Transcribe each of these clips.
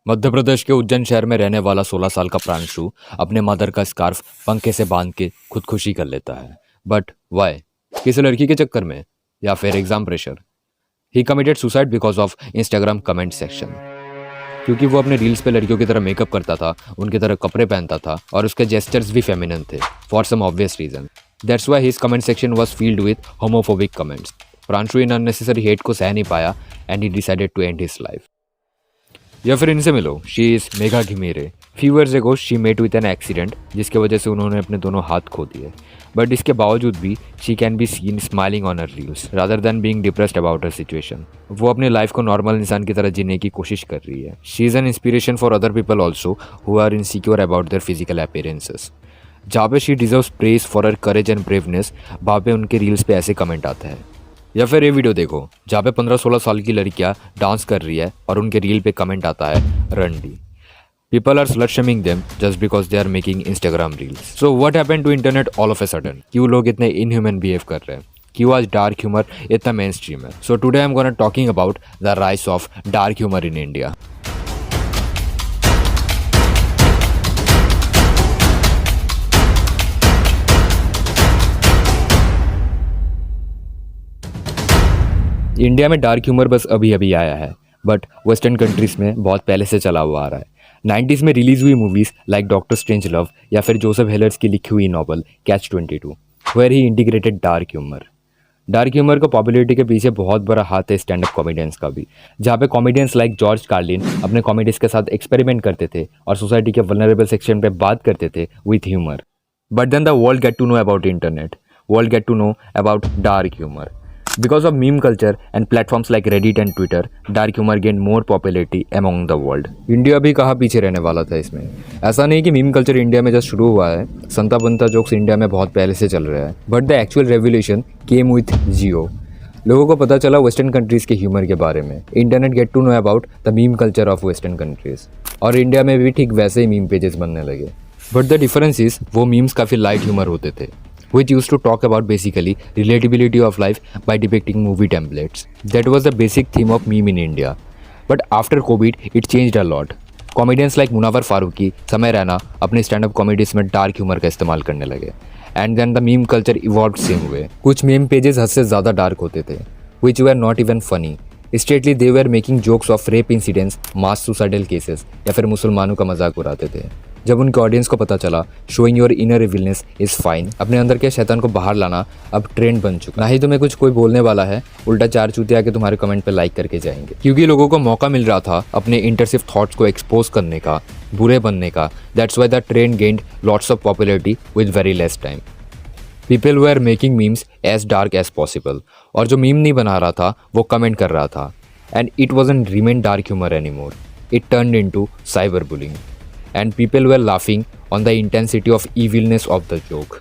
मध्य प्रदेश के उज्जैन शहर में रहने वाला 16 साल का प्रांशु अपने मदर का स्कार्फ पंखे से बांध के खुदकुशी कर लेता है। But why? किसी लड़की के चक्कर में या फिर exam pressure? He committed suicide because of Instagram comment section. क्योंकि वो अपने रील्स पे लड़कियों की तरह मेकअप करता था, उनकी तरह कपड़े पहनता था और उसके जेस्चर्स भी फेमिनिन थे for some obvious reason. That's why his comment section was filled with homophobic comments. Pranshu in unnecessary hate को सह नहीं पाया and he decided to end his life. या फिर इनसे मिलो, she is Megha Ghimire. Few years ago she met with an accident जिसके वजह से उन्होंने अपने दोनों हाथ खो दिए। बट इसके बावजूद भी she can be seen smiling on her reels rather than being depressed about her situation. वो अपनी लाइफ को नॉर्मल इंसान की तरह जीने की कोशिश कर रही है। She is an inspiration for other people also who are insecure about their physical appearances. जहाँ पे she deserves praise for her courage and braveness, वहाँ पे उनके रील्स पे ऐसे कमेंट आते हैं। या फिर ये वीडियो देखो जहाँ पे 15-16 साल की लड़कियाँ डांस कर रही है और उनके रील पे कमेंट आता है रंडी। People are slut shaming them just because they are making Instagram reels. So what happened to internet all of a sudden? क्यों लोग इतने इनह्यूमन बिहेव कर रहे हैं? क्यों आज डार्क ह्यूमर इतना मेन स्ट्रीम है? So today I am gonna talking about the rise of dark humour in India. India में डार्क ह्यूमर बस अभी अभी आया है, बट वेस्टर्न कंट्रीज में बहुत पहले से चला हुआ आ रहा है। 90s में रिलीज हुई movies like Doctor Strangelove या फिर जोसेफ हेलर्स की लिखी हुई novel Catch 22 where he integrated dark humour. Dark humour को पॉपुलैरिटी के पीछे बहुत बड़ा हाथ है स्टैंड अप कॉमेडियंस का भी, जहाँ पे कॉमेडियंस लाइक जॉर्ज कार्लिन अपने कॉमेडीज के साथ एक्सपेरिमेंट करते थे और सोसाइटी के वल्नरेबल सेक्शन पे बात करते थे with humour. But then the world get to know about internet, world get to know about dark humour. Because of meme culture and platforms like Reddit and Twitter, dark humor gained more popularity among the world. India भी कहाँ पीछे रहने वाला था इसमें। ऐसा नहीं कि मीम कल्चर इंडिया में जस्ट शुरू हुआ है, संता बनता जोक्स इंडिया में बहुत पहले से चल रहा है। But the actual revolution came with Jio. लोगों को पता चला वेस्टर्न कंट्रीज़ के ह्यूमर के बारे में। Internet get to know about the meme culture of western countries और इंडिया में भी ठीक वैसे ही मीम पेजेस बनने लगे। बट द डिफरेंस इज वो मीम्स काफ़ी लाइट ह्यूमर होते थे which used to talk about basically relatability of life by depicting movie templates. That was the basic theme of meme in India. But after COVID, it changed a lot. Comedians like Munawar Farooqi, Samay Raina अपने stand up comedies में dark humour का इस्तेमाल करने लगे and then the meme culture evolved same way. कुछ meme pages हद से ज़्यादा डार्क होते थे which were not even funny. Straightly they were making jokes of rape incidents, mass suicidal cases या फिर मुसलमानों का मजाक उड़ाते थे। जब उनके ऑडियंस को पता चला showing your inner evilness is fine, अपने अंदर के शैतान को बाहर लाना अब ट्रेंड बन चुका। ना ही तुम्हें कुछ कोई बोलने वाला है, उल्टा चार चूते आके तुम्हारे कमेंट पे लाइक करके जाएंगे। क्योंकि लोगों को मौका मिल रहा था अपने इंटरसिव थॉट्स को एक्सपोज करने का, बुरे बनने का। That's why the trend gained lots of popularity with very less time. People were making memes as dark as possible, और जो मीम नहीं बना रहा था वो कमेंट कर रहा था and it wasn't remain dark humour any more, it turned into cyber bullying and people were laughing on the intensity of evilness of the joke.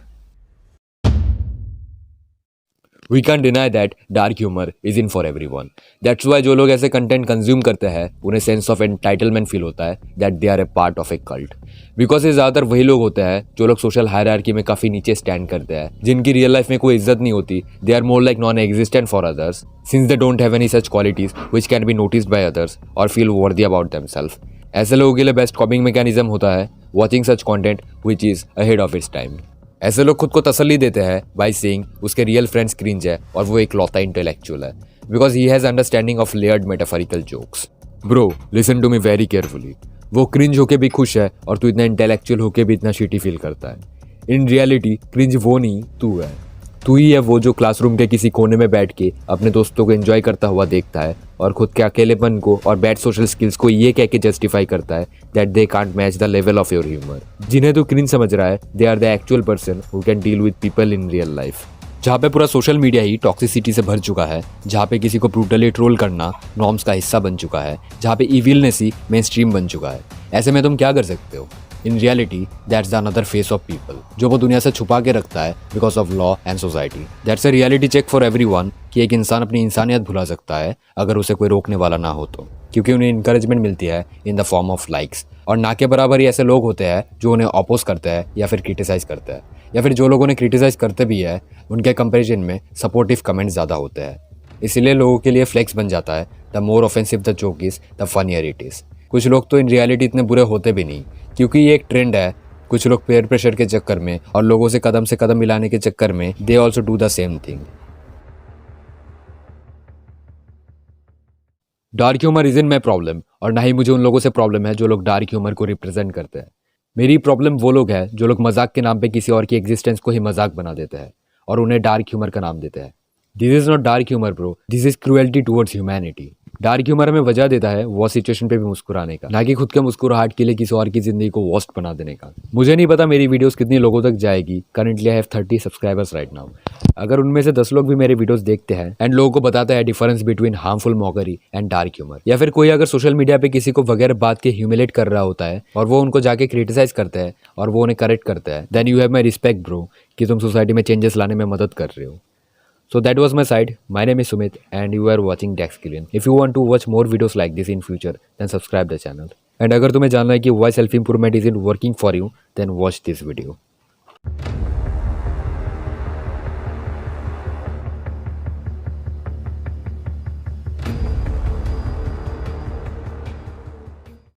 We can't deny that dark humor is in for everyone. That's why जो लोग ऐसे content consume करते हैं उन्हें sense of entitlement feel होता है that they are a part of a cult. Because ये ज़्यादातर वही लोग होते हैं जो लोग सोशल हायरार्की में काफ़ी नीचे स्टैंड करते हैं, जिनकी रियल लाइफ में कोई इज्जत नहीं होती। They are more like non existent for others since they don't have any such qualities which can be noticed by others और फील वर्दी अबाउट देमसेल्फ। ऐसे लोगों के लिए बेस्ट कॉपिंग मैकेनिज्म होता है watching such content which is ahead of its time. ऐसे लोग खुद को तसल्ली देते हैं बाय सेइंग उसके रियल फ्रेंड्स क्रिंज है और वो एक लौता इंटेलेक्चुअल है because he has understanding of layered metaphorical jokes. Bro listen to me very carefully, वो क्रिंज होके भी खुश है और तू इतना इंटेलेक्चुअल होके भी इतना शिटी फील करता है। इन रियलिटी क्रिंज वो नहीं तू है। तू ही है वो जो क्लासरूम के किसी कोने में बैठ के अपने दोस्तों को एंजॉय करता हुआ देखता है और खुद के अकेलेपन को और बैड सोशल स्किल्स को ये कह के जस्टिफाई करता है that they can't match the level of your humour. जिन्हें तू क्रिंज समझ रहा है they are the actual person who can deal with people in real life. जहाँ पे पूरा सोशल मीडिया ही टॉक्सिसिटी से भर चुका है, जहाँ पे किसी को ब्रूटली ट्रोल करना नॉर्म्स का हिस्सा बन चुका है, जहाँ पे इविलनेस ही मेन स्ट्रीम बन चुका है, ऐसे में तुम क्या कर सकते हो? In reality that's the another face of people जो वो दुनिया से छुपा के रखता है because of law and society. That's a reality check for everyone कि एक इंसान अपनी इंसानियत भुला सकता है अगर उसे कोई रोकने वाला ना हो तो, क्योंकि उन्हें इंकरेजमेंट मिलती है in the form of likes. और ना के बराबर ही ऐसे लोग होते हैं जो उन्हें अपोज करते हैं या फिर क्रिटिसाइज करते हैं, या फिर जो लोग उन्हें क्रिटिसाइज करते भी है उनके कंपेरिजन में सपोर्टिव कमेंट्स ज़्यादा होते हैं। इसीलिए लोगों के लिए फ्लेक्स बन जाता है the more offensive the joke is the funnier it is. कुछ लोग तो इन रियलिटी इतने बुरे होते भी नहीं, क्योंकि ये एक ट्रेंड है। कुछ लोग पेयर प्रेशर के चक्कर में और लोगों से कदम मिलाने के चक्कर में they also do the same thing. Dark humour is in my problem, और ना ही मुझे उन लोगों से प्रॉब्लम है जो लोग डार्क ह्यूमर को रिप्रेजेंट करते हैं। मेरी प्रॉब्लम वो लोग हैं जो लोग मजाक के नाम पे किसी और की एग्जिस्टेंस को ही मजाक बना देते हैं और उन्हें डार्क ह्यूमर का नाम देते हैं। This is not dark humour bro, this is cruelty towards humanity. Dark humour हमें वजह देता है वो सिचुएशन पे भी मुस्कुराने का, ना कि खुद के मुस्कुराहट के लिए किसी और की जिंदगी को वर्स्ट बना देने का। मुझे नहीं पता मेरी वीडियोस कितनी लोगों तक जाएगी। Currently I have 30 subscribers right now. अगर उनमें से 10 लोग भी मेरे वीडियोस देखते हैं एंड लोगों को बताता है difference between harmful mockery and dark humour, या फिर कोई अगर सोशल मीडिया पे किसी को वगैरह बात के ह्यूमिलेट कर रहा होता है और वो उनको जाके क्रिटिसाइज करता है और वो उन्हें करेक्ट करता है, then you have my respect bro, कि तुम सोसाइटी में चेंजेस लाने में मदद कर रहे हो। So that was my side. My name is Sumit and you are watching Daxkillian. If you want to watch more videos like this in future, then subscribe the channel. And अगर तुम्हें जानना है कि why self improvement isn't working for you, then watch this video.